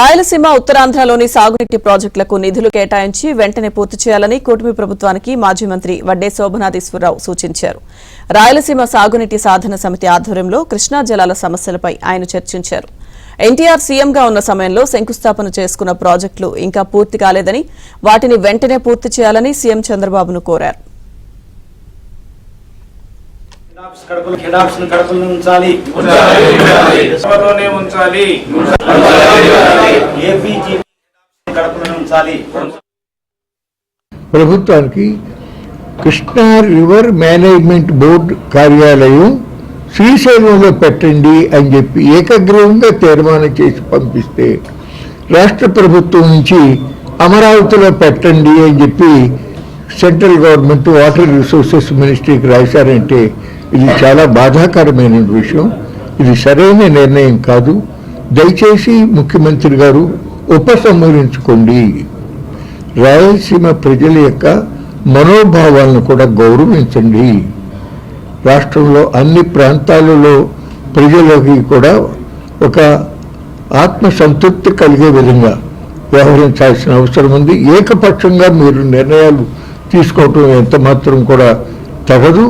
రాయలసీమ ఉత్తరాంధ్రలోని సాగునీటి ప్రాజెక్టులకు నిధులు కేటాయించి వెంటనే పూర్తి చేయాలని కూటమి ప్రభుత్వానికి మాజీ మంత్రి వడ్డే శోభనాధీశ్వరరావు సూచించారు. రాయలసీమ సాగునీటి సాధన సమితి ఆధ్వర్యంలో కృష్ణా జలాల సమస్యలపై ఆయన చర్చించారు. ఎన్టీఆర్ సీఎంగా ఉన్న సమయంలో శంకుస్థాపన చేసుకున్న ప్రాజెక్టులు ఇంకా పూర్తి కాలేదని, వాటిని వెంటనే పూర్తి చేయాలని సీఎం చంద్రబాబును కోరారు. ప్రభుత్వానికి కృష్ణా రివర్ మేనేజ్మెంట్ బోర్డు కార్యాలయం శ్రీశైలంలో పెట్టండి అని చెప్పి ఏకగ్రీవంగా తీర్మానం చేసి పంపిస్తే, రాష్ట్ర ప్రభుత్వం నుంచి అమరావతిలో పెట్టండి అని చెప్పి సెంట్రల్ గవర్నమెంట్ వాటర్ రిసోర్సెస్ మినిస్ట్రీకి రాశారంటే ఇది చాలా బాధాకరమైన విషయం. ఇది సరైన నిర్ణయం కాదు. దయచేసి ముఖ్యమంత్రి గారు ఉపసంహరించుకోండి. రాయలసీమ ప్రజల యొక్క మనోభావాలను కూడా గౌరవించండి. రాష్ట్రంలో అన్ని ప్రాంతాలలో ప్రజలకి కూడా ఒక ఆత్మసంతృప్తి కలిగే విధంగా వ్యవహరించాల్సిన అవసరం ఉంది. ఏకపక్షంగా మీరు నిర్ణయాలు తీసుకోవటం ఎంత మాత్రం కూడా తగదు.